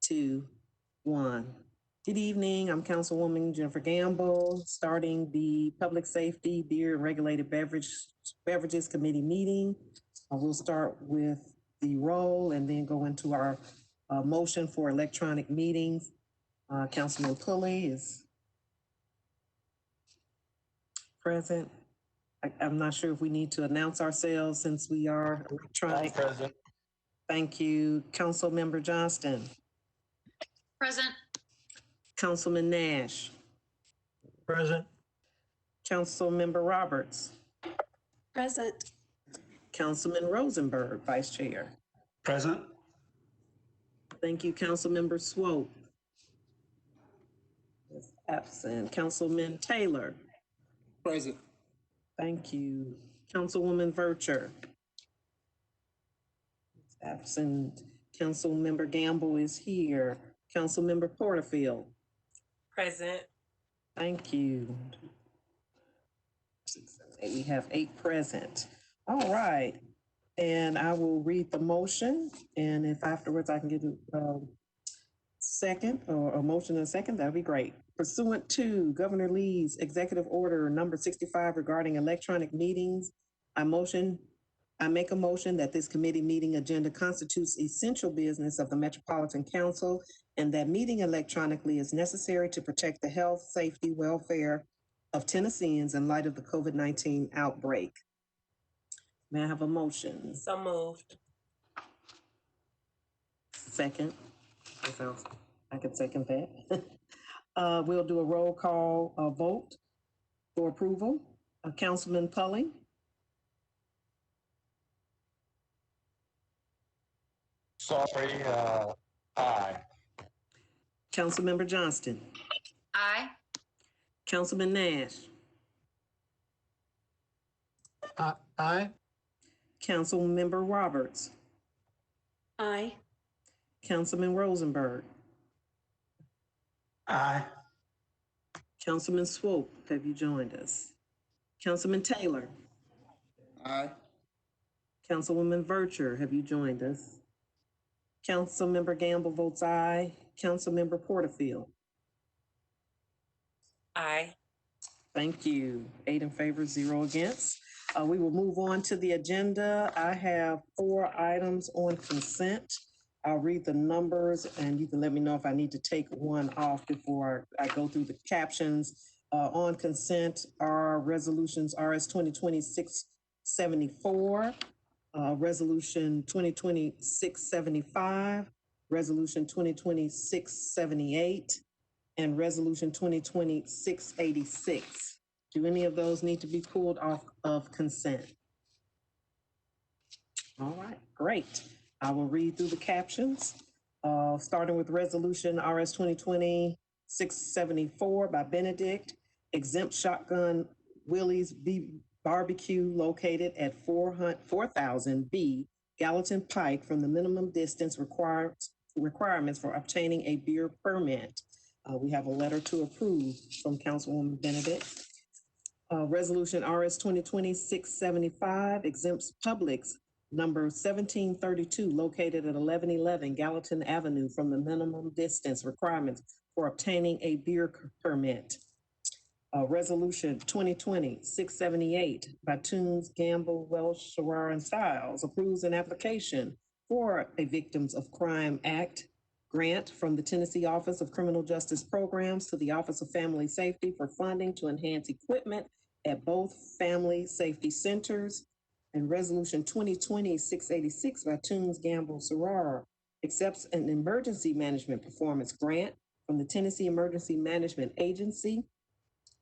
2, 1. Good evening. I'm Councilwoman Jennifer Gamble, starting the Public Safety, Beer, and Regulated Beverages Committee meeting. We'll start with the roll and then go into our motion for electronic meetings. Councilman Pulley is present. I'm not sure if we need to announce ourselves since we are electronic. I'm present. Thank you. Councilmember Johnston. Present. Councilman Nash. Present. Councilmember Roberts. Present. Councilman Rosenberg, Vice Chair. Present. Thank you. Councilmember Swope is absent. Councilman Taylor. Present. Thank you. Councilwoman Vercher. Absent. Councilmember Gamble is here. Councilmember Porterfield. Present. Thank you. We have 8 present. All right. And I will read the motion. And if afterwards I can get a second or a motion and a second, that'd be great. Pursuant to Governor Lee's Executive Order number 65 regarding electronic meetings, I make a motion that this committee meeting agenda constitutes essential business of the Metropolitan Council and that meeting electronically is necessary to protect the health, safety, welfare of Tennesseans in light of the COVID-19 outbreak. May I have a motion? So moved. Second. I can second that. We'll do a roll call vote for approval. Councilman Pulley. Sorry, aye. Councilmember Johnston. Aye. Councilman Nash. Aye. Councilmember Roberts. Aye. Councilman Rosenberg. Aye. Councilman Swope, have you joined us? Councilman Taylor. Aye. Councilwoman Vercher, have you joined us? Councilmember Gamble votes aye. Councilmember Porterfield. Aye. Thank you. 8 in favor, 0 against. We will move on to the agenda. I have 4 items on consent. I'll read the numbers and you can let me know if I need to take one off before I go through the captions. On consent are resolutions RS 2020-674, Resolution 2020-675, Resolution 2020-678, and Resolution 2020-686. Do any of those need to be pulled off of consent? All right, great. I will read through the captions, starting with Resolution RS 2020-674 by Benedict, exempt shotgun Willie's barbecue located at 4000 B Gallatin Pike from the minimum distance requirements for obtaining a beer permit. We have a letter to approve from Councilwoman Benedict. Resolution RS 2020-675 exempts Publix number 1732 located at 1111 Gallatin Avenue from the minimum distance requirements for obtaining a beer permit. Resolution 2020-678 by Toombs, Gamble, Welsh, Sherrar, and Stiles approves an application for a Victims of Crime Act grant from the Tennessee Office of Criminal Justice Programs to the Office of Family Safety for funding to enhance equipment at both family safety centers. And Resolution 2020-686 by Toombs, Gamble, Sherrar accepts an emergency management performance grant from the Tennessee Emergency Management Agency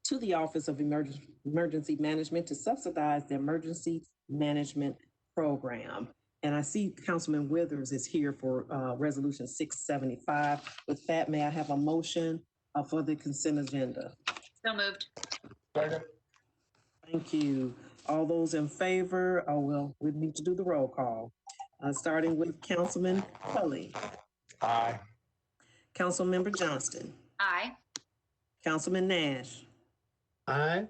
to the Office of Emergency Management to subsidize the emergency management program. And I see Councilman Withers is here for Resolution 675. With that, may I have a motion for the consent agenda? So moved. Second. Thank you. All those in favor, we need to do the roll call. Starting with Councilman Pulley. Aye. Councilmember Johnston. Aye. Councilman Nash. Aye.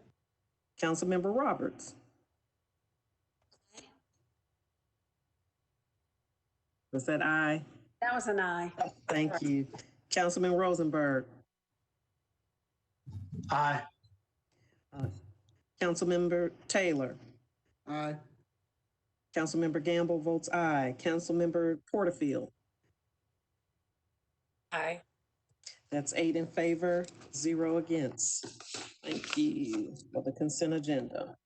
Councilmember Roberts. Was that aye? That was an aye. Thank you. Councilman Rosenberg, Aye. Councilmember Taylor, Aye. Councilmember Gamble votes aye. Councilmember Porterfield, Aye. that's 8 in favor, 0 against. Thank you for the consent agenda.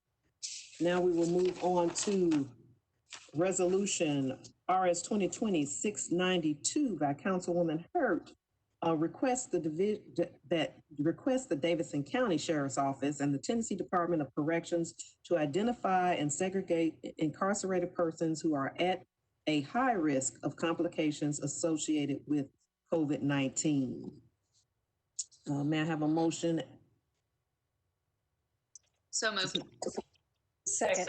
Now we will move on to Resolution RS 2020-692 by Councilwoman Hurt. Request the Davidson County Sheriff's Office and the Tennessee Department of Corrections to identify and segregate incarcerated persons who are at a high risk of complications associated with COVID-19. May I have a motion? So moved. Second.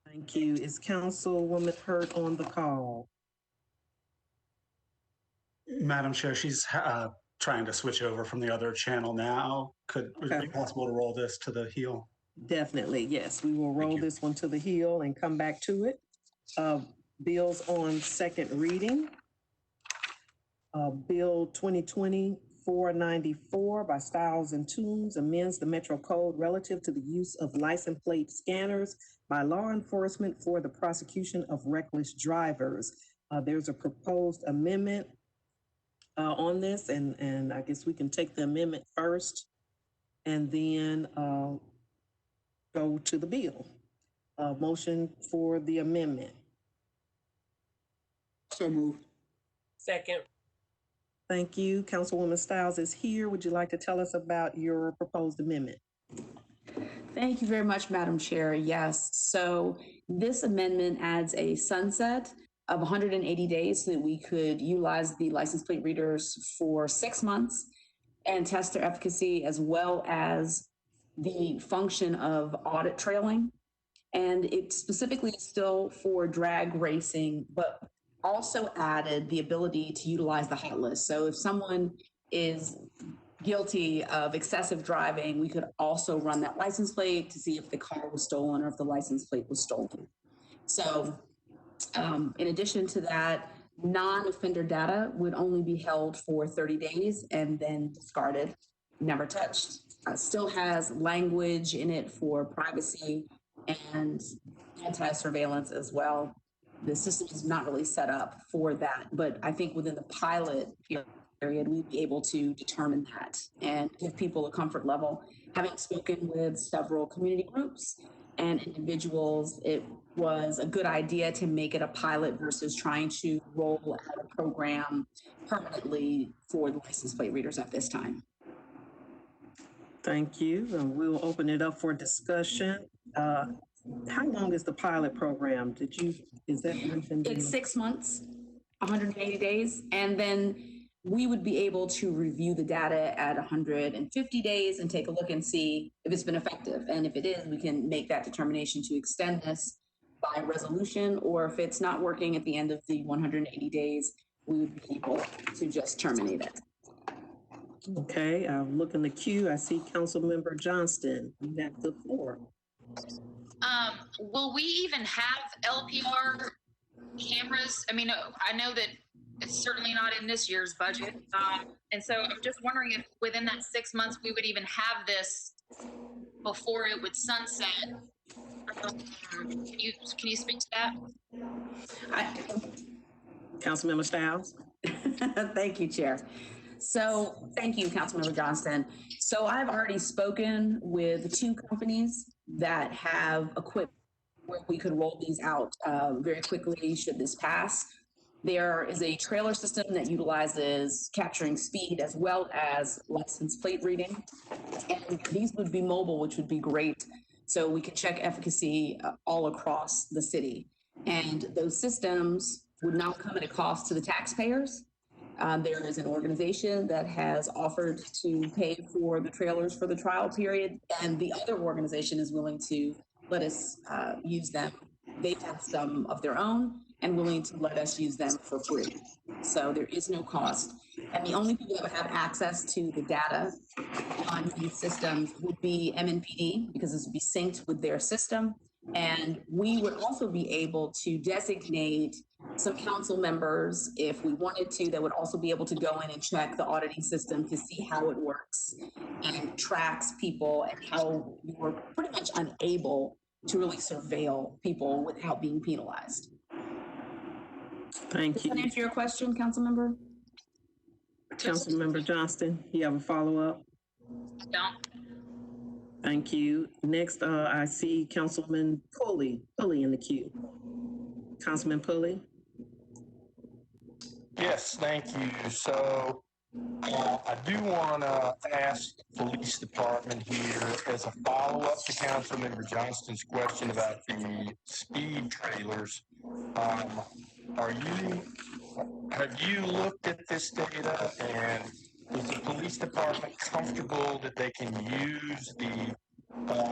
Thank you. Is Councilwoman Hurt on the call? Madam Chair, she's trying to switch over from the other channel now. Would it be possible to roll this to the heel? Definitely, yes. We will roll this one to the heel and come back to it. Bills on second reading. Bill 2020-494 by Styles and Toombs amends the Metro Code relative to the use of license plate scanners by law enforcement for the prosecution of reckless drivers. There's a proposed amendment on this, and I guess we can take the amendment first and then go to the bill. Motion for the amendment. So moved. Second. Thank you. Councilwoman Styles is here. Would you like to tell us about your proposed amendment? Thank you very much, Madam Chair. Yes, so this amendment adds a sunset of 180 days so that we could utilize the license plate readers for 6 months and test their efficacy, as well as the function of audit trailing. And it specifically is still for drag racing, but also added the ability to utilize the hot list. So if someone is guilty of excessive driving, we could also run that license plate to see if the car was stolen or if the license plate was stolen. So in addition to that, non-offender data would only be held for 30 days and then discarded, never touched. Still has language in it for privacy and anti-surveillance as well. The system is not really set up for that, but I think within the pilot period, we'd be able to determine that and give people a comfort level. Having spoken with several community groups and individuals, it was a good idea to make it a pilot versus trying to roll out a program permanently for the license plate readers at this time. Thank you. And we'll open it up for discussion. How long is the pilot program? Is that mentioned? It's 6 months, 180 days, and then we would be able to review the data at 150 days and take a look and see if it's been effective. And if it is, we can make that determination to extend this by resolution, or if it's not working at the end of the 180 days, we would be able to just terminate it. Okay, I'm looking the queue. I see Councilmember Johnston. You have the floor. Will we even have LPR cameras? I mean, I know that it's certainly not in this year's budget. And so I'm just wondering if within that 6 months, we would even have this before it would sunset. Can you speak to that? Councilmember Styles? Thank you, Chair. So thank you, Councilmember Johnston. So I've already spoken with 2 companies that have equipment where we could roll these out very quickly should this pass. There is a trailer system that utilizes capturing speed as well as license plate reading. And these would be mobile, which would be great. So we could check efficacy all across the city. And those systems would not come at a cost to the taxpayers. There is an organization that has offered to pay for the trailers for the trial period, and the other organization is willing to let us use them. They have some of their own and willing to let us use them for free. So there is no cost. And the only people that would have access to the data on these systems would be MNPD, because this would be synced with their system, And we would also be able to designate some council members, if we wanted to, that would also be able to go in and check the auditing system to see how it works and tracks people, and how you were pretty much unable to really surveil people without being penalized. Thank Does that you. answer your question, council member? Councilmember Johnston, you have a follow-up? Don't. Thank you. Next, I see Councilman Pulley in the queue. Councilman Pulley? Yes, thank you. So I do want to ask the police department here as a follow-up to Councilmember Johnston's question about the speed trailers. Have you looked at this data, and is the police department comfortable that they can use the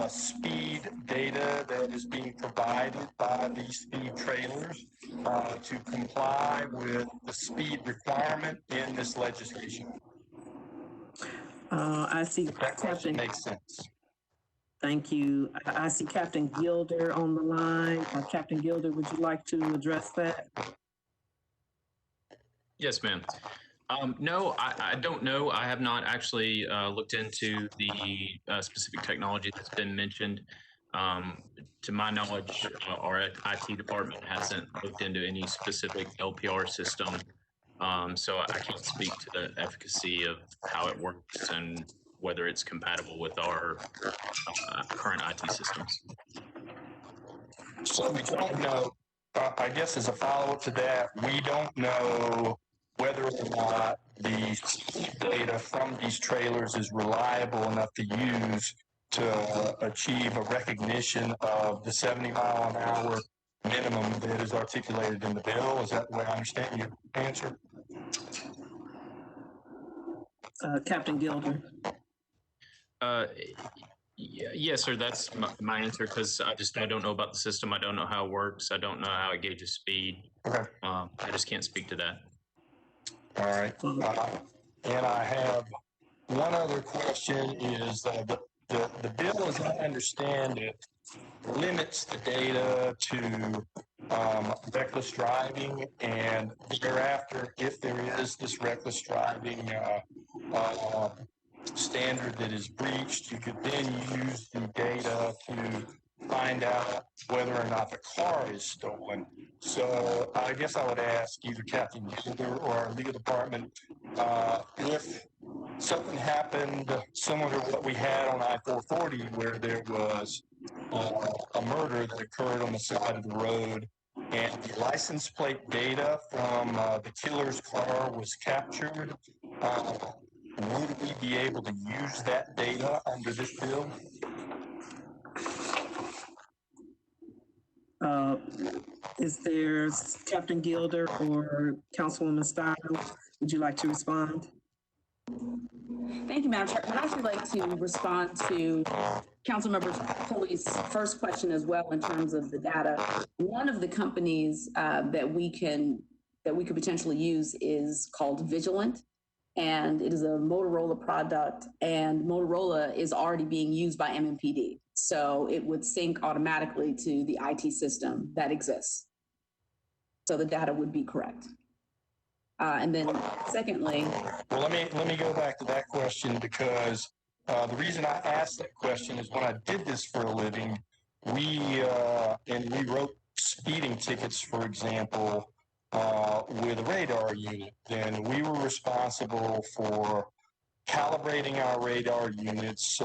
speed data that is being provided by these speed trailers to comply with the speed requirement in this legislation? I see That question Captain. makes sense. Thank you. I see Captain Gilder on the line. Captain Gilder, would you like to address that? Yes, ma'am. No, I don't know. I have not actually looked into the specific technology that's been mentioned. To my knowledge, our IT department hasn't looked into any specific LPR system. So I can't speak to the efficacy of how it works and whether it's compatible with our current IT systems. So we don't know, I guess as a follow-up to that, we don't know whether or not the data from these trailers is reliable enough to use to achieve a recognition of the 70-mile-an-hour minimum that is articulated in the bill. Is that the way I understand your answer? Captain Gilder. Yes, sir. That's my answer, because I don't know about the system. I don't know how it works. I don't know how it gauges speed. Okay. I just can't speak to that. All right. And I have one other question is the bill, as I understand it, limits the data to reckless driving, and thereafter, if there is this reckless driving standard that is breached, you could then use the data to find out whether or not the car is stolen. So I guess I would ask either Captain Gilder or our legal department if something happened similar to what we had on I-440, where there was a murder that occurred on the side of the road, and the license plate data from the killer's car was captured. Would we be able to use that data under this bill? Is there Captain Gilder or Councilwoman Stiles? Would you like to respond? Thank you, Madam Chair. I'd actually like to respond to Councilmember Pulley's first question as well in terms of the data. One of the companies that we could potentially use is called Vigilant, and it is a Motorola product, and Motorola is already being used by MMPD. So it would sync automatically to the IT system that exists. So the data would be correct. And then secondly. Well, let me go back to that question, because the reason I asked that question is when I did this for a living, we wrote speeding tickets, for example, with a radar unit. Then we were responsible for calibrating our radar units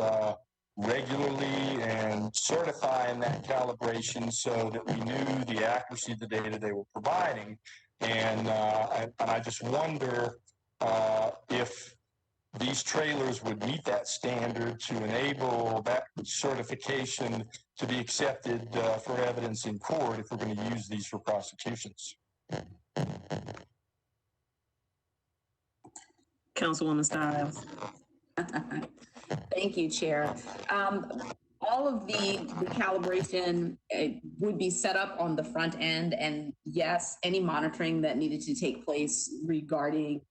regularly and certifying that calibration so that we knew the accuracy of the data they were providing. And I just wonder if these trailers would meet that standard to enable that certification to be accepted for evidence in court if we're going to use these for prosecutions. Councilwoman Stiles. Thank you, Chair. All of the calibration would be set up on the front end, and yes, any monitoring that needed to take place regarding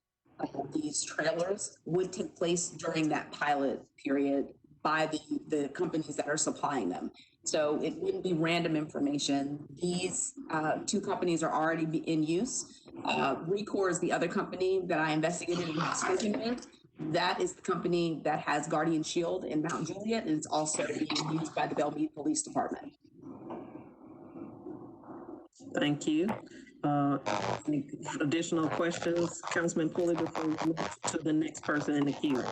these trailers would take place during that pilot period by the companies that are supplying them. So it wouldn't be random information. These two companies are already in use. Recor is the other company that I investigated and have spoken with. That is the company that has Guardian Shield in Mount Juliet, and it's also being used by the Bellmead Police Department. Thank you. Any additional questions, Councilman Pulley, before we move to the next person in the queue?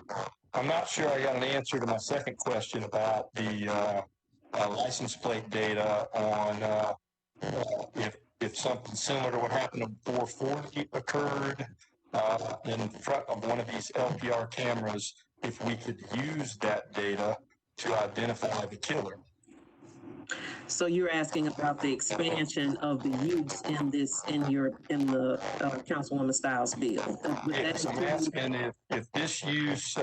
I'm not sure I got an answer to my second question about the license plate data on if something similar to what happened on 440 occurred in front of one of these LPR cameras, if we could use that data to identify the killer. So you're asking about the expansion of the use in the Councilwoman Styles bill. Would that Yes, I'm include- asking if this use,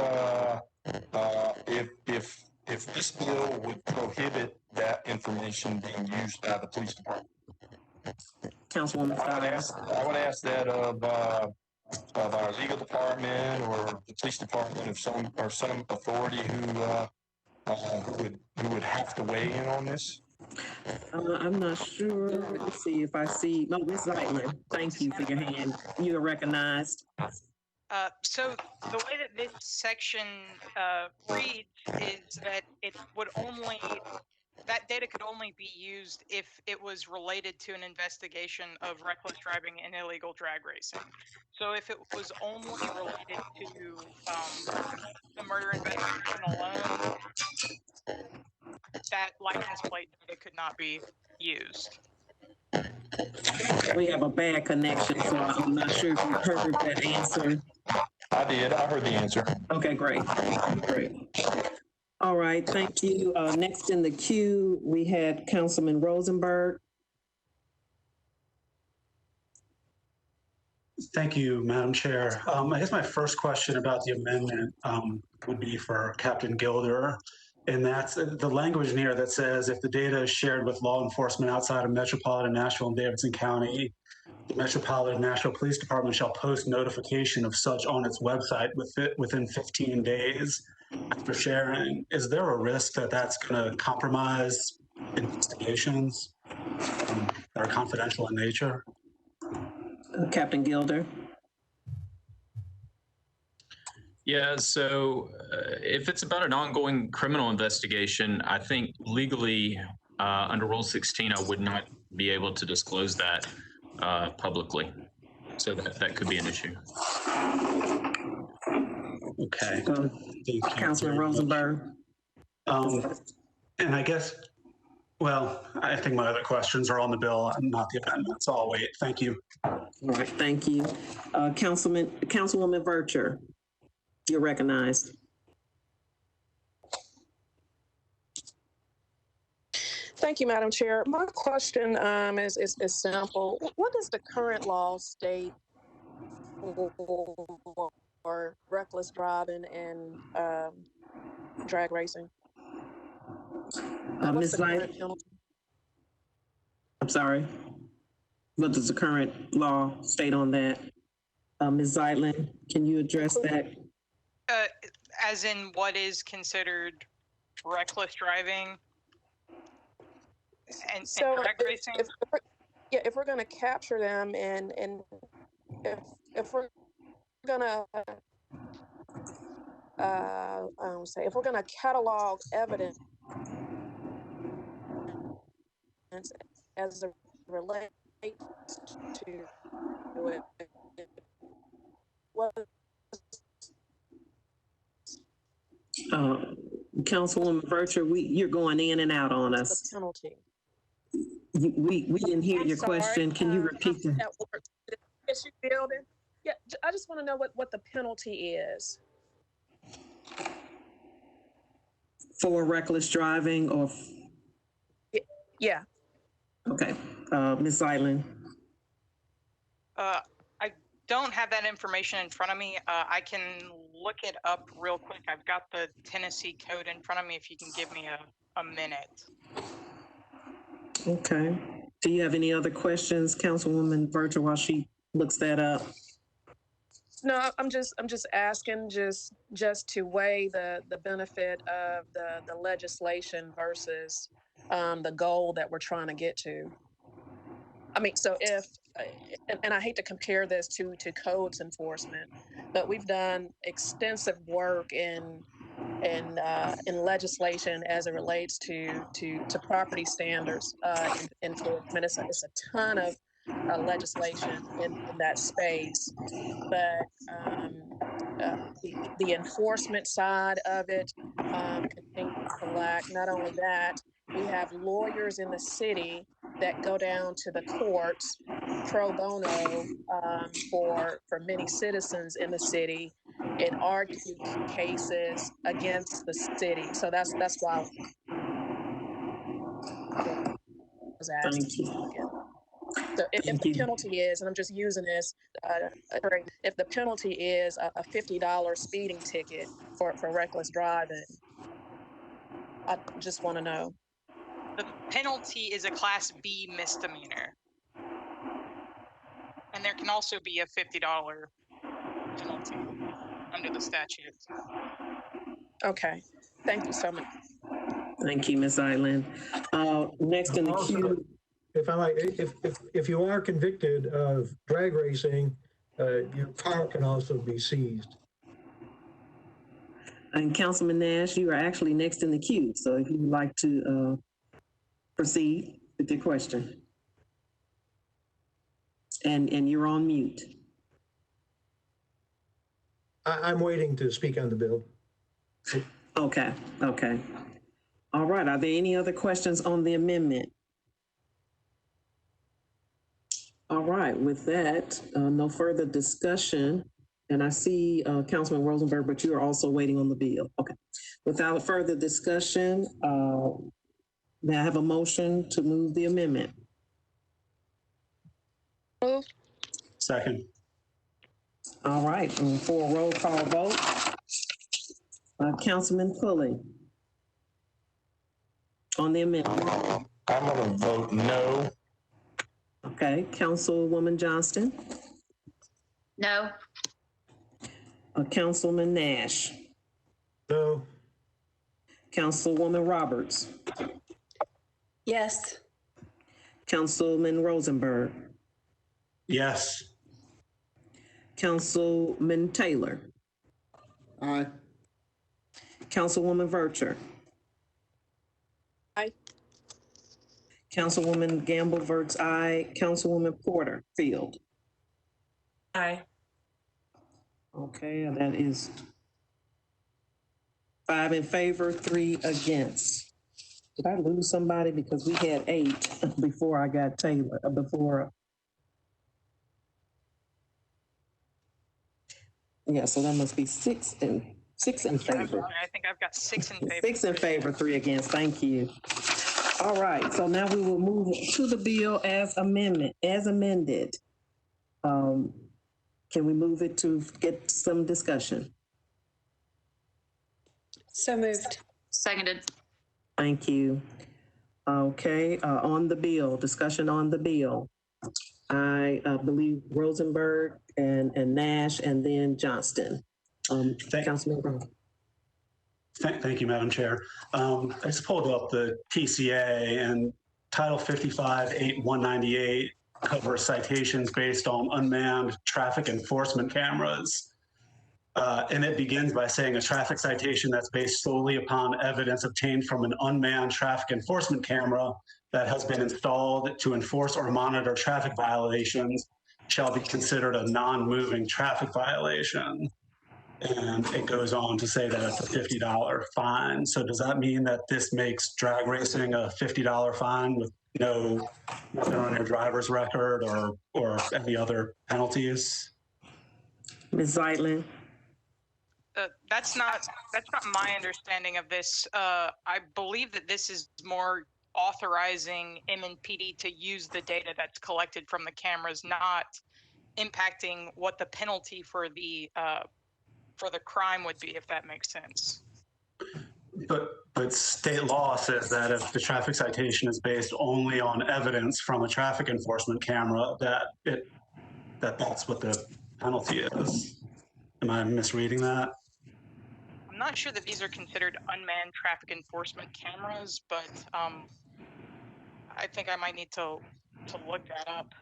if this bill would prohibit that information being used by the police department. Councilwoman Styles? I would ask that of our legal department or the police department of some authority who would have to weigh in on this. I'm not sure. Let me see if I see. Oh, Ms. Zeitler, thank you for your hand. You are recognized. So the way that this section reads is that it would only, that data could only be used if it was related to an investigation of reckless driving and illegal drag racing. So if it was only related to the murder investigation alone, that license plate data could not be used. We have a bad connection, so I'm not sure if you heard that answer. I did. I heard the answer. Okay, great. Great. All right, thank you. Next in the queue, we had Councilman Rosenberg. Thank you, Madam Chair. I guess my first question about the amendment would be for Captain Gilder. And that's the language in here that says if the data is shared with law enforcement outside of Metropolitan, Nashville, and Davidson County, the Metropolitan Nashville Police Department shall post notification of such on its website within 15 days after sharing. Is there a risk that that's going to compromise investigations that are confidential in nature? Captain Gilder. Yeah, so if it's about an ongoing criminal investigation, I think legally under Rule 16, I would not be able to disclose that publicly. So that could be an issue. Okay. Thank you. Councilman Rosenberg. And I guess, well, I think my other questions are on the bill, not the amendment, so I'll wait. Thank you. All right, thank you. Councilwoman Vercher, you're recognized. Thank you, Madam Chair. My question is simple. What does the current law state for reckless driving and drag racing? Ms. Light, I'm sorry. What does the current law state on that? Ms. Zeitlin, can you address that? As in what is considered reckless driving and drag racing? If we're going to capture them and if we're going to if we're going to catalog evidence as it relates to it, what Councilwoman Vercher, you're going in and out on us. the penalty? We didn't hear your question. Can you repeat that? Issue building. Yeah, I just want to know what the penalty is. For reckless driving or? Yeah. Okay, Ms. Zeitlin. I don't have that information in front of me. I can look it up real quick. I've got the Tennessee code in front of me if you can give me a minute. Okay. Do you have any other questions, Councilwoman Vercher, while she looks that up? No, I'm just asking just to weigh the benefit of the legislation versus the goal that we're trying to get to. I mean, so if and I hate to compare this to codes enforcement, but we've done extensive work in legislation as it relates to property standards enforcement. It's a ton of legislation in that space, but the enforcement side of it continues to lack. Not only that, we have lawyers in the city that go down to the courts pro bono for many citizens in the city and argue cases against the city. So that's why I was asking. Thank you. So if Thank the you. penalty is, and I'm just using this, if the penalty is a $50 speeding ticket for reckless driving, I just want to know. The penalty is a Class B misdemeanor. And there can also be a $50 penalty under the statute. Okay, thank you so much. Thank you, Ms. Island. Next in the Also, queue. if I might, if you are convicted of drag racing, your car can also be seized. And Councilman Nash, you are actually next in the queue. So if you would like to proceed with your question. And you're on mute. I'm waiting to speak on the bill. Okay. All right, are there any other questions on the amendment? All right, with that, no further discussion. And I see Councilman Rosenberg, but you are also waiting on the bill. Okay. Without further discussion, may I have a motion to move the amendment? Moved. Second. All right, and for a roll call vote, Councilman Pulley on the amendment. I'm going to vote no. Okay, Councilwoman Johnston, No. Councilman Nash, No. Councilwoman Roberts, Yes. Councilman Rosenberg, Yes. Councilman Taylor, Aye. Councilwoman Vercher, Aye. Councilwoman Gamble votes aye, Councilwoman Porterfield. Aye. Okay, and that is 5 in favor, 3 against. Did I lose somebody? Because we had 8 before I got Taylor, yeah, so that must be 6 in favor. I think I've got 6 in favor. 6 in favor, 3 against. Thank you. All right, so now we will move to the bill as amended. Can we move it to get some discussion? So moved. Seconded. Thank you. Okay, on the bill, discussion on the bill. I believe Rosenberg and Nash and then Johnston. Councilman Brown. Thank you, Madam Chair. I just pulled up the TCA, and Title 55-8198 covers citations based on unmanned traffic enforcement cameras. And it begins by saying a traffic citation that's based solely upon evidence obtained from an unmanned traffic enforcement camera that has been installed to enforce or monitor traffic violations shall be considered a non-moving traffic violation. And it goes on to say that it's a $50 fine. So does that mean that this makes drag racing a $50 fine with nothing on your driver's record or any other penalties? Ms. Zeitlin. That's not my understanding of this. I believe that this is more authorizing MNPD to use the data that's collected from the cameras, not impacting what the penalty for the crime would be, if that makes sense. But state law says that if the traffic citation is based only on evidence from a traffic enforcement camera, that's what the penalty is. Am I misreading that? I'm not sure that these are considered unmanned traffic enforcement cameras, but I think I might need to look that up.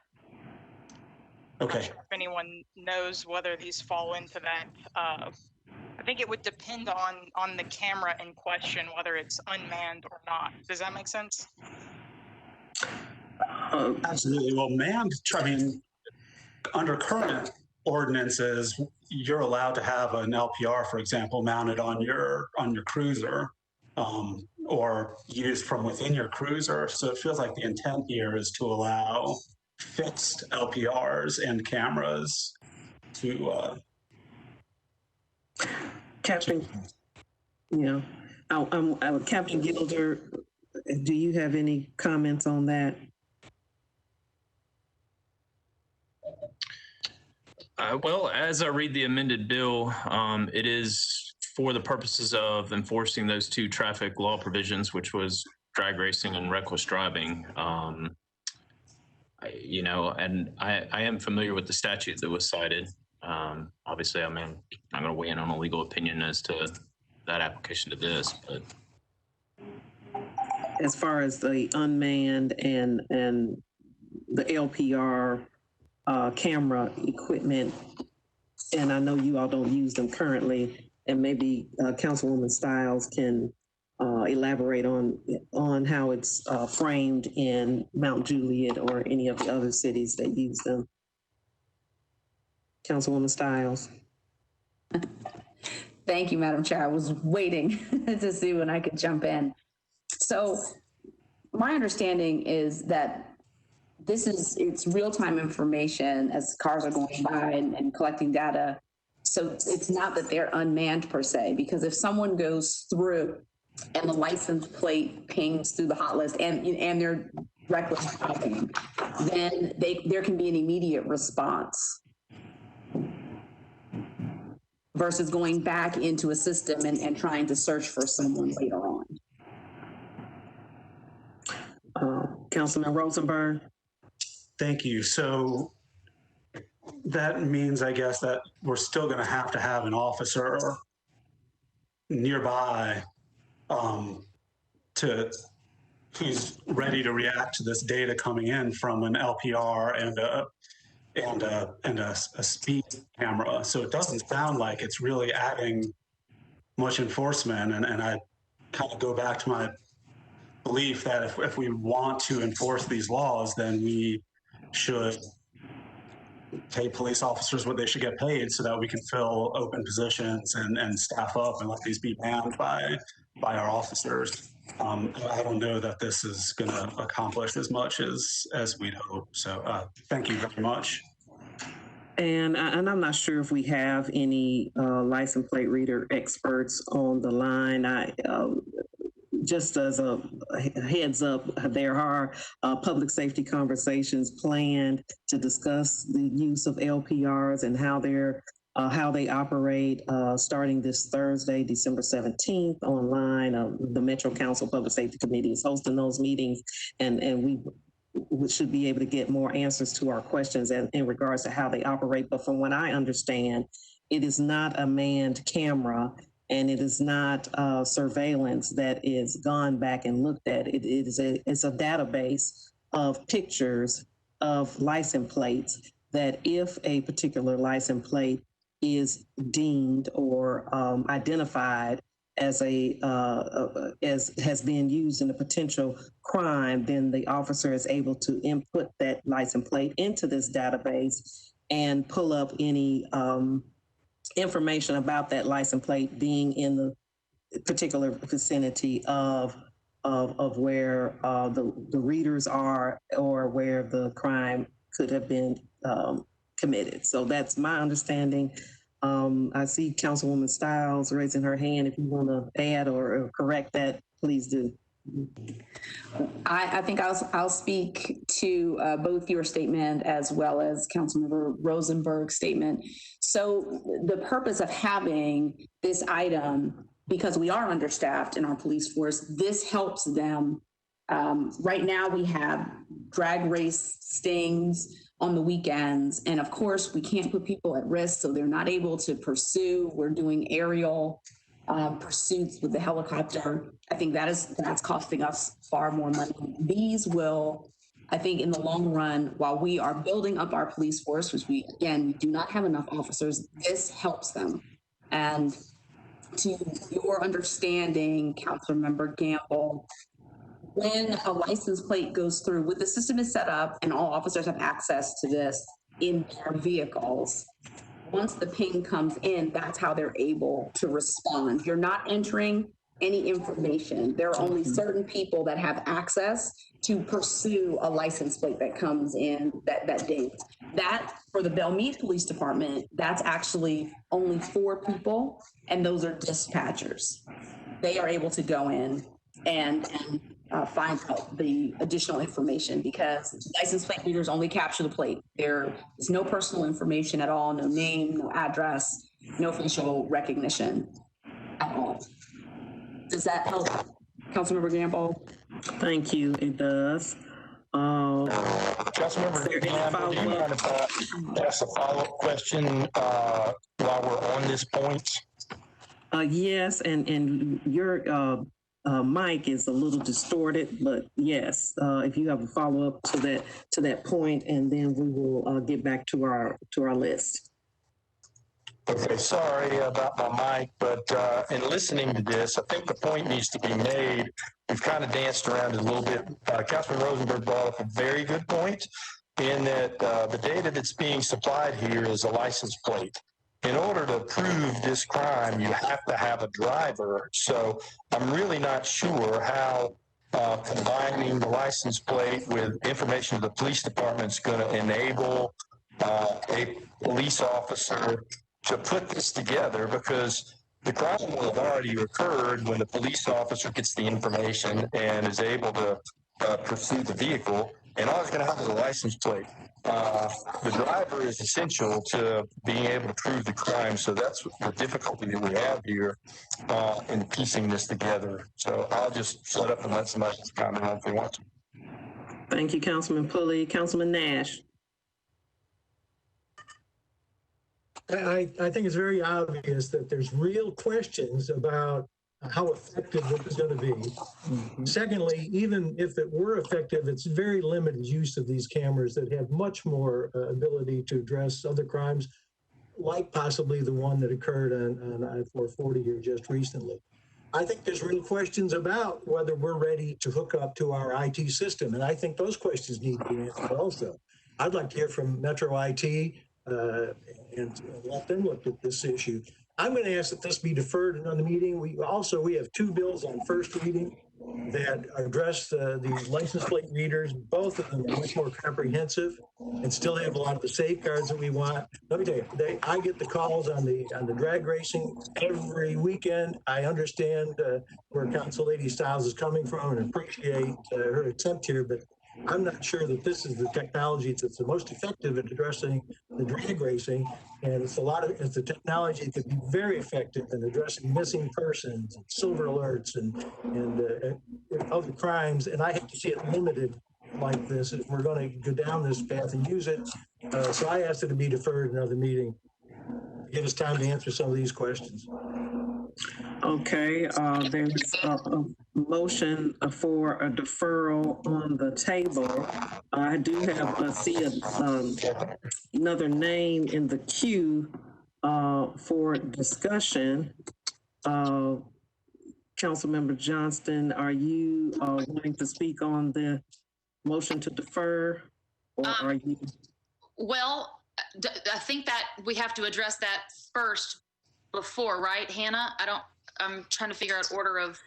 I'm not Okay. sure if anyone knows whether these fall into that. I think it would depend on the camera in question, whether it's unmanned or not. Does that make sense? Absolutely. Well, manned, I mean, under current ordinances, you're allowed to have an LPR, for example, mounted on your cruiser, or used from within your cruiser. So it feels like the intent here is to allow fixed LPRs and cameras to. Captain, yeah, Captain Gilder, do you have any comments on that? Well, as I read the amended bill, it is for the purposes of enforcing those two traffic law provisions, which was drag racing and reckless driving. And I am familiar with the statute that was cited. Obviously, I'm not going to weigh in on a legal opinion as to that application to this, but As far as the unmanned and the LPR camera equipment, and I know you all don't use them currently, and maybe Councilwoman Stiles can elaborate on how it's framed in Mount Juliet or any of the other cities that use them. Councilwoman Stiles. Thank you, Madam Chair. I was waiting to see when I could jump in. So my understanding is that it's real-time information as cars are going by and collecting data. So it's not that they're unmanned per se, because if someone goes through and the license plate pings through the hot list and they're reckless driving, then there can be an immediate response versus going back into a system and trying to search for someone later on. Councilman Rosenberg. Thank you. So that means, I guess, that we're still going to have an officer nearby who's ready to react to this data coming in from an LPR and a speed camera. So it doesn't sound like it's really adding much enforcement. And I kind of go back to my belief that if we want to enforce these laws, then we should pay police officers what they should get paid so that we can fill open positions and staff up and let these be manned by our officers. I don't know that this is going to accomplish as much as we'd hope. So thank you very much. And I'm not sure if we have any license plate reader experts on the line. Just as a heads up, there are public safety conversations planned to discuss the use of LPRs and how they operate starting this Thursday, December 17th online. The Metro Council Public Safety Committee is hosting those meetings, and we should be able to get more answers to our questions in regards to how they operate. But from what I understand, it is not a manned camera. And it is not surveillance that is gone back and looked at. It's a database of pictures of license plates that if a particular license plate is deemed or identified as has been used in a potential crime, then the officer is able to input that license plate into this database and pull up any information about that license plate being in the particular vicinity of where the readers are or where the crime could have been committed. So that's my understanding. I see Councilwoman Stiles raising her hand. If you want to add or correct that, please do. I think I'll speak to both your statement as well as Councilmember Rosenberg's statement. So the purpose of having this item, because we are understaffed in our police force, this helps them. Right now we have drag race stings, on the weekends. And of course, we can't put people at risk, so they're not able to pursue. We're doing aerial pursuits with the helicopter. I think that's costing us far more money. These will, I think, in the long run, while we are building up our police force, which we do not have enough officers, this helps them. And to your understanding, Councilmember Gamble, when a license plate goes through, when the system is set up and all officers have access to this in their vehicles, once the ping comes in, that's how they're able to respond. You're not entering any information. There are only certain people that have access to pursue a license plate that comes in that date. That, for the Belmead Police Department, that's actually only 4 people, and those are dispatchers. They are able to go in and find out the additional information, because license plate readers only capture the plate. There is no personal information at all, no name, no address, no facial recognition at all. Does that help, Councilmember Gamble? Thank you. It does. Councilmember Gamble, do you mind if I ask a follow-up question while we're on this point? Yes, and your mic is a little distorted, but yes, if you have a follow-up to that point, and then we will get back to our list. Okay, sorry about my mic, but in listening to this, I think the point needs to be made. We've kind of danced around it a little bit. Councilman Rosenberg brought up a very good point in that the data that's being supplied here is a license plate. In order to prove this crime, you have to have a driver. So I'm really not sure how combining the license plate with information of the police department is going to enable a police officer to put this together, because the crime will have already occurred when the police officer gets the information and is able to pursue the vehicle, and all he's going to have is a license plate. The driver is essential to being able to prove the crime, so that's the difficulty that we have here in piecing this together. So I'll just shut up and let somebody comment on if they want to. Thank you, Councilman Pulley. Councilman Nash. I think it's very obvious that there's real questions about how effective it is going to be. Mm-hmm. Secondly, even if it were effective, it's very limited use of these cameras that have much more ability to address other crimes, like possibly the one that occurred on I-440 here just recently. I think there's real questions about whether we're ready to hook up to our IT system, and I think those questions need to be answered also. I'd like to hear from Metro IT and let them look at this issue. I'm going to ask that this be deferred another meeting. We have 2 bills on first reading that address the license plate readers. Both of them are much more comprehensive and still have a lot of the safeguards that we want. Let me tell you, I get the calls on the drag racing every weekend. I understand where Council Lady Stiles is coming from and appreciate her attempt here, but I'm not sure that this is the technology that's the most effective at addressing the drag racing, and it's the technology that could be very effective in addressing missing persons, and silver alerts, and other crimes. And I have to see it limited like this if we're going to go down this path and use it. So I asked it to be deferred another meeting. Give us time to answer some of these questions. Okay, there's a motion for a deferral on the table. I do have another name in the queue for discussion. Councilmember Johnston, are you wanting to speak on the motion to defer, or are you? Well, I think that we have to address that first before, right, Hannah? I'm trying to figure out order of.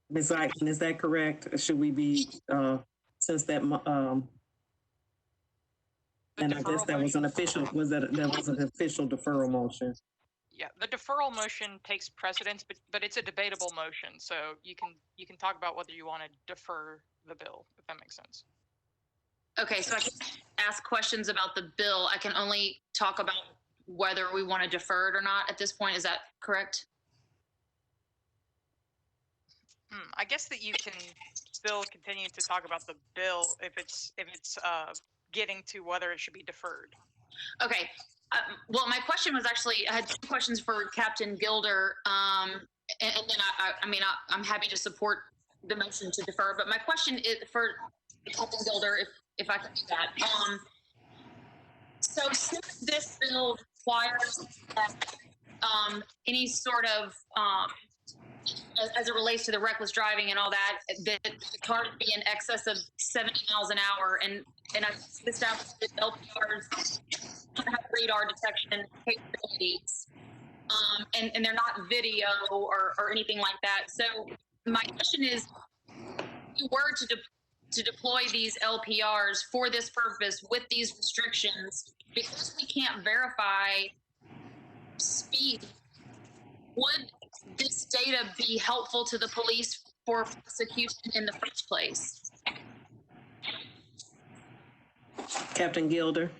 Ms. Eichmann, is that correct? Should we be, since that, and I guess that was an official, that was an official deferral motion? Yeah, the deferral motion takes precedence, but it's a debatable motion, so you can talk about whether you want to defer the bill, if that makes sense. Okay, so I can ask questions about the bill. I can only talk about whether we want to defer it or not at this point. Is that correct? I guess that you can still continue to talk about the bill if it's getting to whether it should be deferred. Okay. Well, my question was actually, I had two questions for Captain Gilder. And then I'm happy to support the motion to defer, but my question is for Captain Gilder, if I can do that. So since this bill requires that any sort of, as it relates to the reckless driving and all that, the car would be in excess of 70 miles an hour. And I established that LPRs don't have radar detection capabilities. And they're not video or anything like that. So my question is, if you were to deploy these LPRs for this purpose with these restrictions, because we can't verify speed, would this data be helpful to the police for prosecution in the first place? Captain Gilder.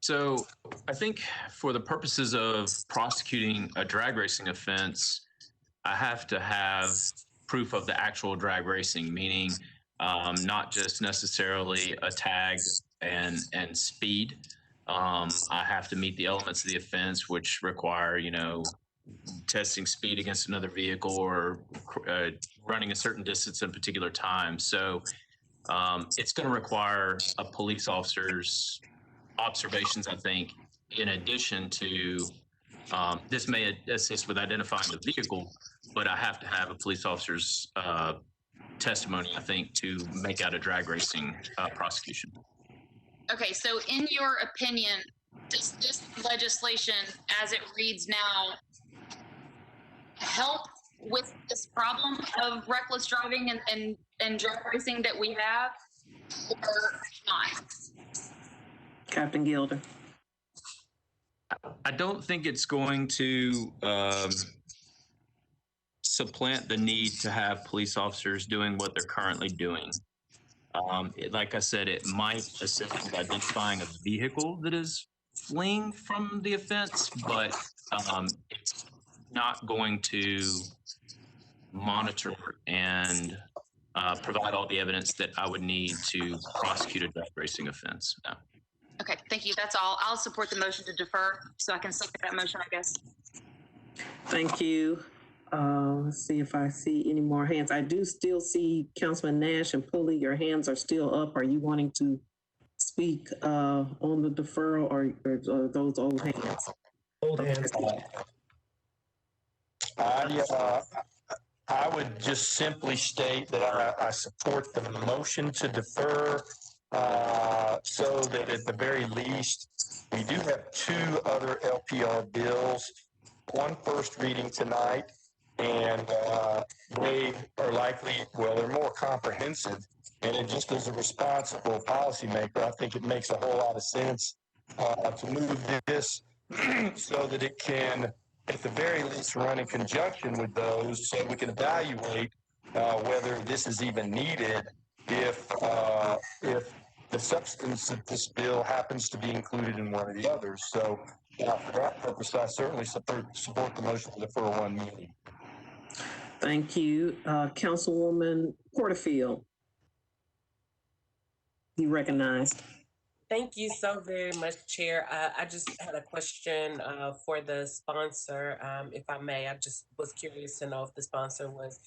So I think for the purposes of prosecuting a drag racing offense, I have to have proof of the actual drag racing, meaning not just necessarily a tag and speed. I have to meet the elements of the offense, which require, testing speed against another vehicle or running a certain distance at a particular time. So it's going to require a police officer's observations, I think, in addition to this may assist with identifying the vehicle, but I have to have a police officer's testimony, I think, to make out a drag racing prosecution. Okay, so in your opinion, does this legislation, as it reads now, help with this problem of reckless driving and drag racing that we have, or not? Captain Gilder. I don't think it's going to supplant the need to have police officers doing what they're currently doing. Like I said, it might assist with identifying a vehicle that is fleeing from the offense, but it's not going to monitor and provide all the evidence that I would need to prosecute a drag racing offense. No. Okay, thank you. That's all. I'll support the motion to defer, so I can second that motion, I guess. Thank you. Let's see if I see any more hands. I do still see Councilman Nash and Pulley. Your hands are still up. Are you wanting to speak on the deferral or those old hands? Old hands. I would just simply state that I support the motion to defer so that at the very least, we do have two other LPR bills, one first reading tonight, and they are likely, well, they're more comprehensive. And it just as a responsible policymaker, I think it makes a whole lot of sense to move this so that it can, at the very least, run in conjunction with those so we can evaluate whether this is even needed if the substance of this bill happens to be included in one of the others. So for that purpose, I certainly support the motion to defer one meeting. Thank you. Councilwoman Porterfield. You recognized. Thank you so very much, Chair. I just had a question for the sponsor, if I may. I just was curious to know if the sponsor was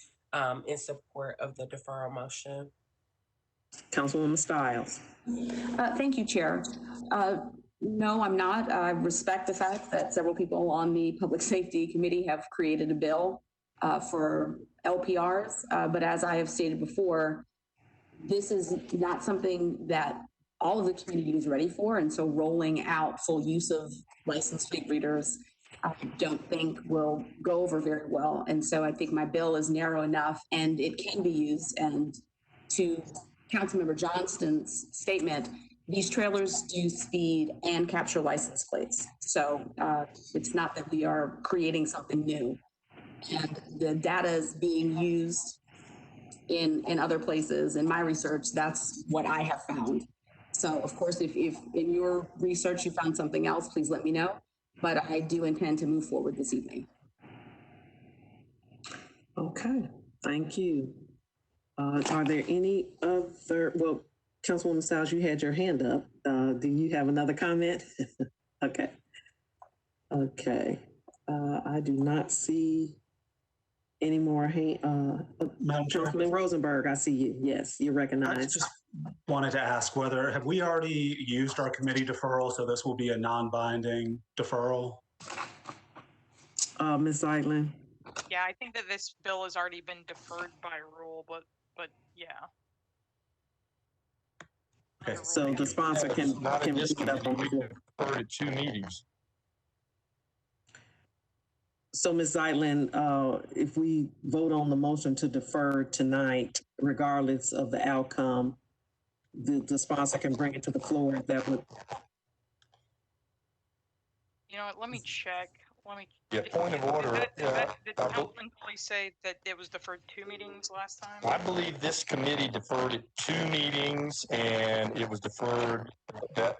in support of the deferral motion. Councilwoman Stiles. Thank you, Chair. No, I'm not. I respect the fact that several people on the Public Safety Committee have created a bill for LPRs, but as I have stated before, this is not something that all of the community is ready for, and so rolling out full use of license plate readers, I don't think will go over very well. And so I think my bill is narrow enough and it can be used. And to Councilmember Johnston's statement, these trailers do speed and capture license plates. So it's not that we are creating something new. And the data is being used in other places. In my research, that's what I have found. So of course, if in your research you found something else, please let me know. But I do intend to move forward this evening. Okay, thank you. Are there any other, well, Councilwoman Styles, you had your hand up. Do you have another comment? Okay. Okay. I do not see any more Madam Chair, Councilman Rosenberg, I see you. Yes, you're I recognized. just wanted to ask whether, have we already used our committee deferral, so this will be a non-binding deferral? Ms. Zeitlin? Yeah, I think that this bill has already been deferred by rule, but yeah. Okay. Under Rule So the 80. sponsor can Not in bring this it up on the committee, floor. we deferred at 2 meetings. So Ms. Zeitlin, if we vote on the motion to defer tonight, regardless of the outcome, the sponsor can bring it to the floor if that would. You know what, let me check. Let me. Yeah, point of order. Did Councilman please say that it was deferred 2 meetings last time? I believe this committee deferred it 2 meetings, and it was deferred, that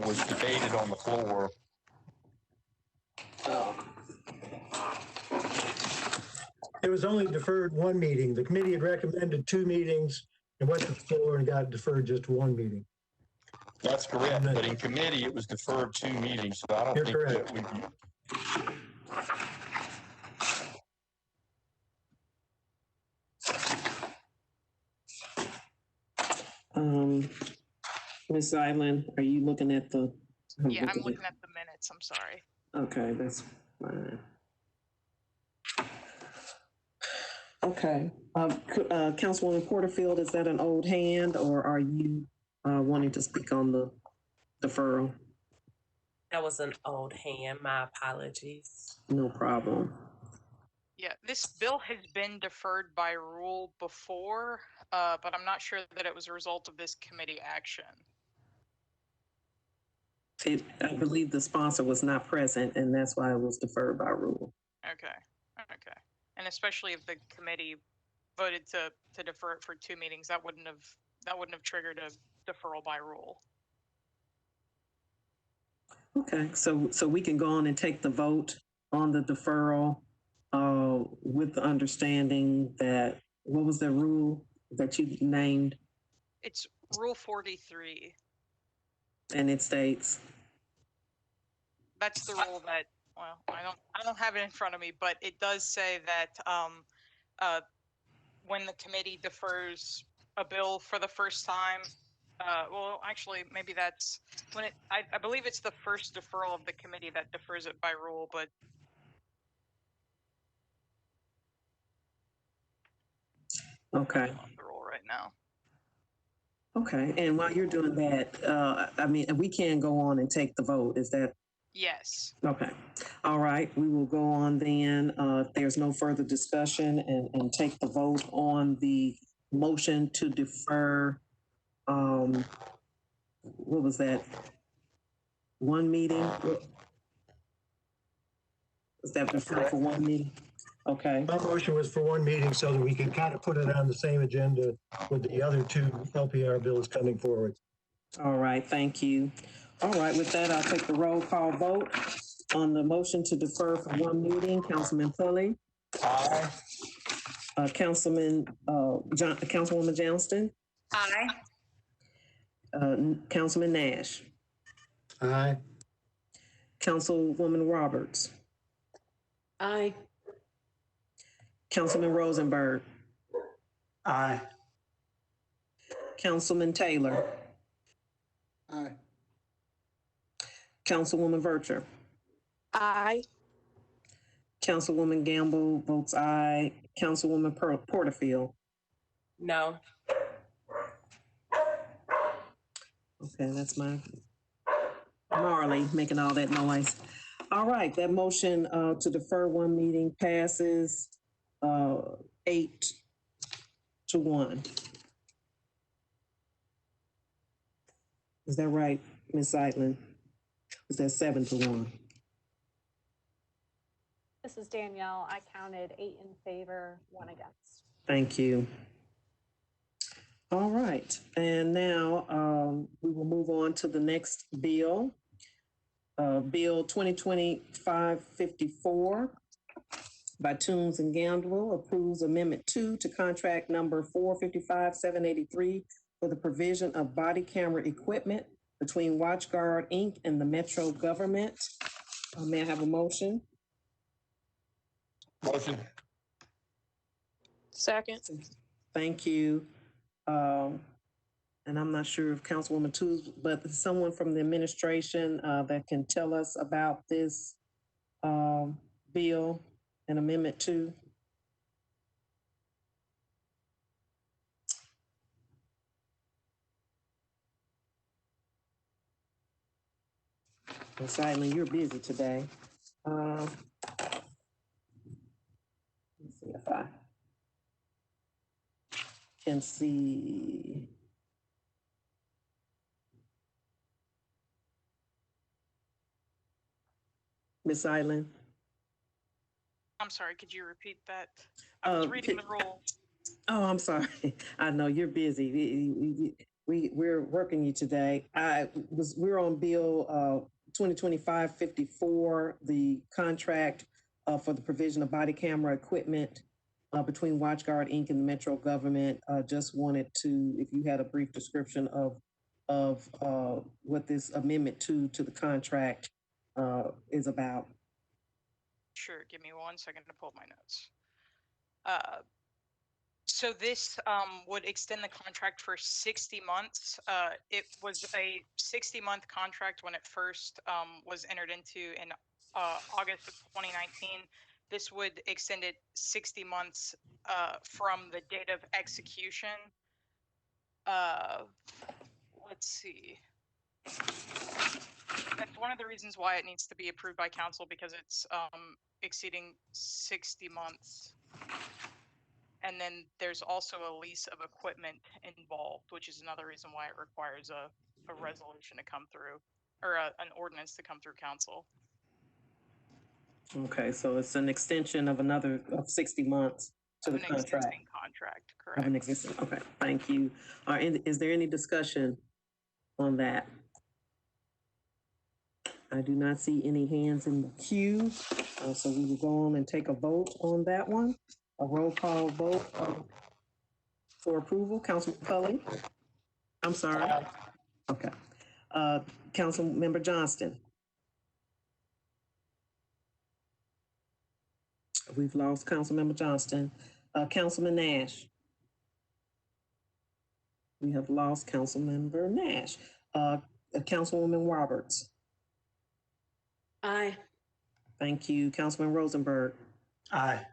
was debated on the floor. It was only deferred one meeting. The committee had recommended 2 meetings and went to the floor and got deferred just 1 meeting. That's correct, but in committee, it was deferred 2 meetings, so I don't You're think correct. that we. Ms. Zeitlin, are you looking at the? Yeah, I'm looking at the minutes. I'm sorry. Okay, that's fine. Okay, Councilwoman Porterfield, is that an old hand, or are you wanting to speak on the deferral? That was an old hand. My apologies. No problem. Yeah, this bill has been deferred by rule before, but I'm not sure that it was a result of this committee action. I believe the sponsor was not present, and that's why it was deferred by rule. Okay, okay. And especially if the committee voted to defer it for 2 meetings, that wouldn't have triggered a deferral by rule. Okay, so we can go on and take the vote on the deferral with the understanding that, what was the rule that you named? It's Rule 43. And it states? That's the rule that, well, I don't have it in front of me, but it does say that when the committee defers a bill for the first time, well, actually, maybe that's when I believe it's the first deferral of the committee that defers it by rule, but Okay. on the rule right now. Okay, and while you're doing that, I mean, we can go on and take the vote. Is that? Yes. Okay. All right, we will go on then. If there's no further discussion, and take the vote on the motion to defer, what was that? 1 meeting? Was that deferred for 1 meeting? Okay. My motion was for 1 meeting so that we could kind of put it on the same agenda with the other 2 LPR bills coming forward. All right, thank you. All right, with that, I'll take the roll call vote on the motion to defer for 1 meeting. Councilman Pulley? Aye. Councilwoman Johnston? Aye. Councilman Nash? Aye. Councilwoman Roberts? Aye. Councilman Rosenberg? Aye. Councilman Taylor? Aye. Councilwoman Vercher? Aye. Councilwoman Gamble votes aye. Councilwoman Porterfield? No. Okay, that's my Marley making all that noise. All right, that motion to defer 1 meeting passes 8-1. Is that right, Ms. Zeitlin? Is that 7-1? This is Danielle. I counted 8 in favor, 1 against. Thank you. All right, and now we will move on to the next bill. Bill 2020-554. by Toombs and Gamble approves Amendment 2 to contract number 455-783 for the provision of body camera equipment between WatchGuard Inc. and the Metro government. May I have a motion? Motion. Second. Thank you. And I'm not sure if Councilwoman Toombs, but someone from the administration that can tell us about this bill and Amendment 2. Ms. Seidman, you're busy today. Let's see if I can see. Ms. Seidman? I'm sorry, could you repeat that? I was reading the rule. Oh, I'm sorry. I know you're busy. We're working you today. We're on Bill 2025-54, the contract for the provision of body camera equipment between WatchGuard Inc. and the Metro government. Just wanted to, if you had a brief description of what this amendment to the contract is about. Sure, give me 1 second to pull up my notes. So this would extend the contract for 60 months. It was a 60-month contract when it first was entered into in August of 2019. This would extend it 60 months from the date of execution. Let's see. That's one of the reasons why it needs to be approved by council, because it's exceeding 60 months. And then there's also a lease of equipment involved, which is another reason why it requires a resolution to come through, or an ordinance to come through council. Okay, so it's an extension of 60 months to the contract. Existing contract, correct. Of an existing, okay, thank you. Is there any discussion on that? I do not see any hands in the queue, so we will go on and take a vote on that one. A roll call vote for approval. Councilman Cully? I'm sorry. Okay. Councilmember Johnston? We've lost Councilmember Johnston. Councilman Nash? We have lost Councilmember Nash. Councilwoman Roberts? Aye. Thank you. Councilman Rosenberg? Aye.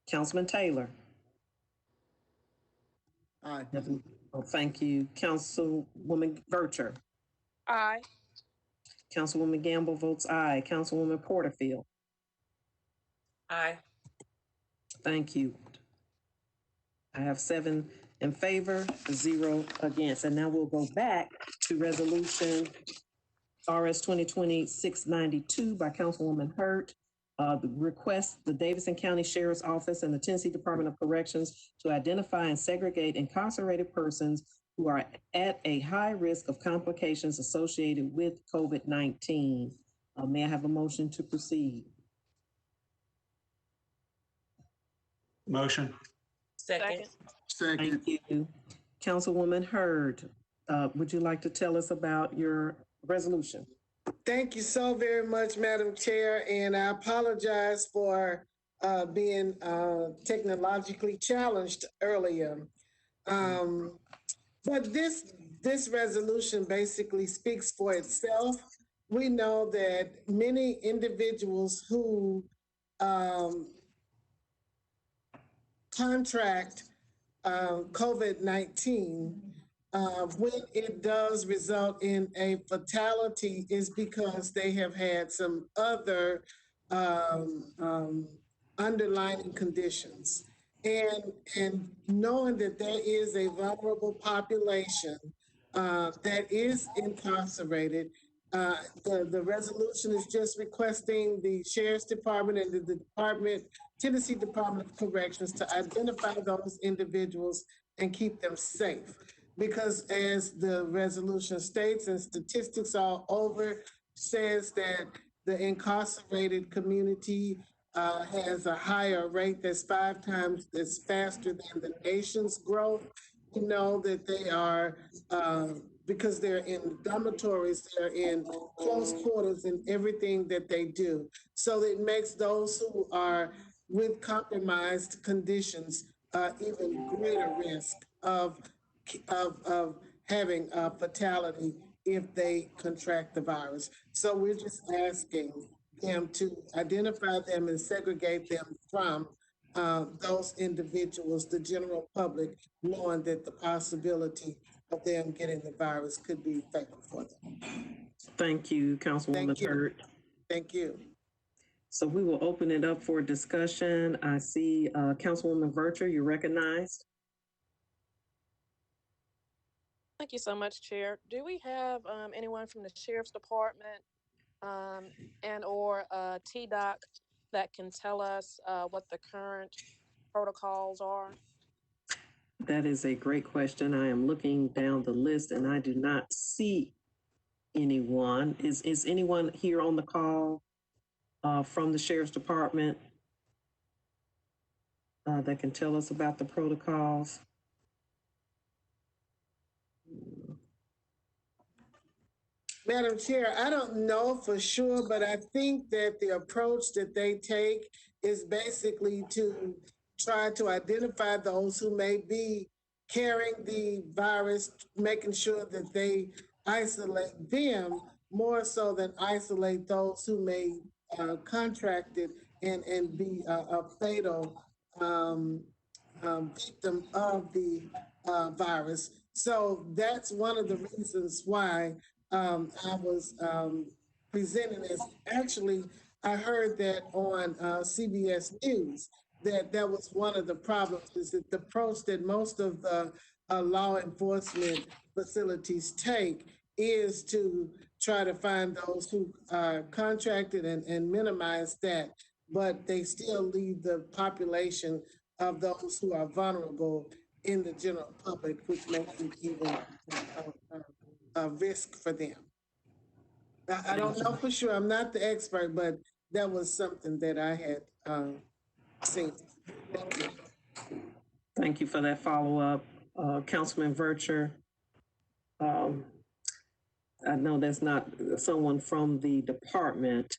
Councilman Taylor? Aye. Oh, thank you. Councilwoman Vercher? Aye. Councilwoman Gamble votes aye. Councilwoman Porterfield? Aye. Thank you. I have 7 in favor, 0 against. And now we'll go back to resolution RS 2020-692 by Councilwoman Hurt. The request the Davidson County Sheriff's Office and the Tennessee Department of Corrections to identify and segregate incarcerated persons who are at a high risk of complications associated with COVID-19. May I have a motion to proceed? Motion. Second. Second. Thank you. Councilwoman Hurd, would you like to tell us about your resolution? Thank you so very much, Madam Chair, and I apologize for being technologically challenged earlier. But this resolution basically speaks for itself. We know that many individuals who contract COVID-19, when it does result in a fatality, is because they have had some other underlying conditions. And knowing that there is a vulnerable population that is incarcerated, the resolution is just requesting the Sheriff's Department and the Tennessee Department of Corrections to identify those individuals and keep them safe. Because as the resolution states, and statistics all over says that the incarcerated community has a higher rate that's 5 times that's faster than the nation's growth. We know that they are, because they're in dormitories, they're in close quarters in everything that they do. So it makes those who are with compromised conditions even greater risk of having a fatality if they contract the virus. So we're just asking them to identify them and segregate them from those individuals, the general public, knowing that the possibility of them getting the virus could be fatal for them. Thank you, Councilwoman Hurt. Thank you. So we will open it up for discussion. I see Councilwoman Vercher, you're recognized. Thank you so much, Chair. Do we have anyone from the Sheriff's Department and or TDOC that can tell us what the current protocols are? That is a great question. I am looking down the list and I do not see anyone. Is anyone here on the call from the Sheriff's Department that can tell us about the protocols? Madam Chair, I don't know for sure, but I think that the approach that they take is basically to try to identify those who may be carrying the virus, making sure that they isolate them more so than isolate those who may contract it and be a fatal victim of the virus. So that's one of the reasons why I was presenting this. Actually, I heard that on CBS News that was one of the problems, is that the approach that most of the law enforcement facilities take is to try to find those who are contracted and minimize that, but they still leave the population of those who are vulnerable in the general public, which makes it even a risk for them. I don't know for sure, I'm not the expert, but that was something that I had seen. Thank you. Thank you for that follow-up. Councilman Vercher, I know that's not someone from the department.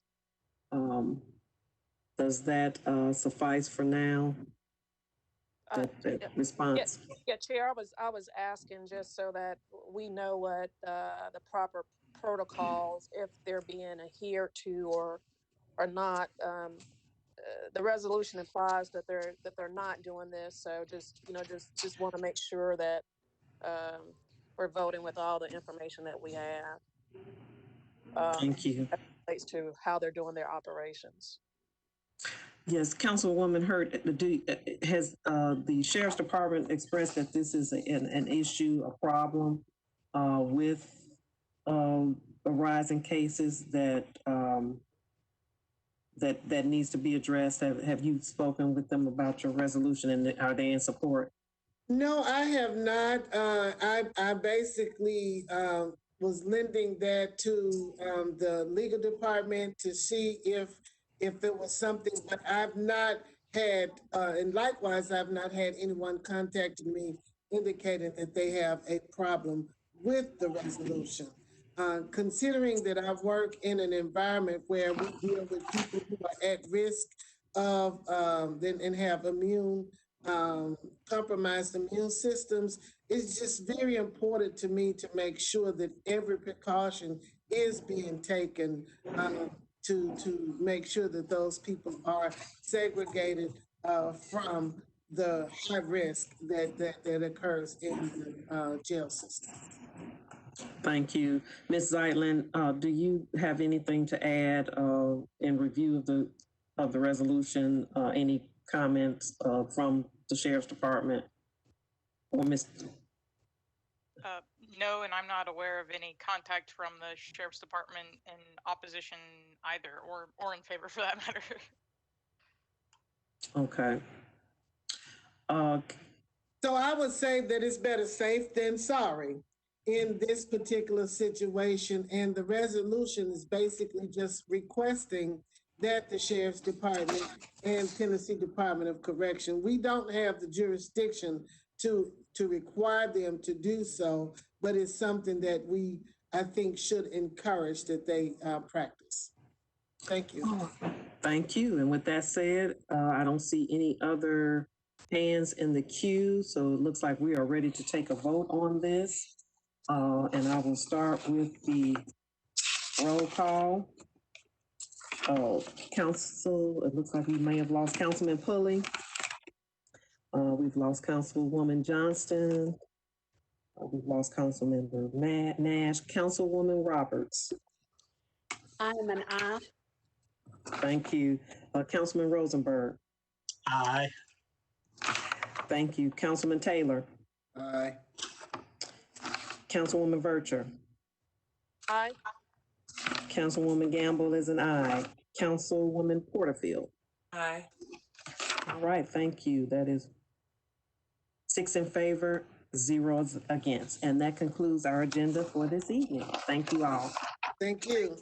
Does that suffice for now? That response? Yeah, Chair, I was asking just so that we know what the proper protocols, if they're being adhered to or not. The resolution implies that they're not doing this. So just want to make sure that we're voting with all the information that we have. Thank you. As it relates to how they're doing their operations. Yes, Councilwoman Hurt, has the Sheriff's Department expressed that this is an issue, a problem with the rising cases that that needs to be addressed? Have you spoken with them about your resolution, and are they in support? No, I have not. I basically was lending that to the legal department to see if it was something, but I've not had, and likewise, I've not had anyone contacting me indicating that they have a problem with the resolution. Considering that I work in an environment where we deal with people who are at risk of and have compromised immune systems, it's just very important to me to make sure that every precaution is being taken to make sure that those people are segregated from the high risk that occurs in the jail system. Thank you. Ms. Zeitlin, do you have anything to add in review of the resolution? Any comments from the Sheriff's Department or Ms.? No, and I'm not aware of any contact from the Sheriff's Department in opposition either, or in favor for that matter. Okay. So I would say that it's better safe than sorry in this particular situation. And the resolution is basically just requesting that the Sheriff's Department and Tennessee Department of Correction, we don't have the jurisdiction to require them to do so, but it's something that we, I think, should encourage that they practice. Thank you. Thank you. And with that said, I don't see any other hands in the queue, so it looks like we are ready to take a vote on this. And I will start with the roll call. Council, it looks like we may have lost Councilman Pulley. We've lost Councilwoman Johnston. We've lost Councilmember Nash. Councilwoman Roberts. I am an aye. Thank you. Councilman Rosenberg. Aye. Thank you. Councilman Taylor. Aye. Councilwoman Vercher. Aye. Councilwoman Gamble is an aye. Councilwoman Porterfield. Aye. All right, thank you. That is 6 in favor, 0 against. And that concludes our agenda for this evening. Thank you all. Thank you.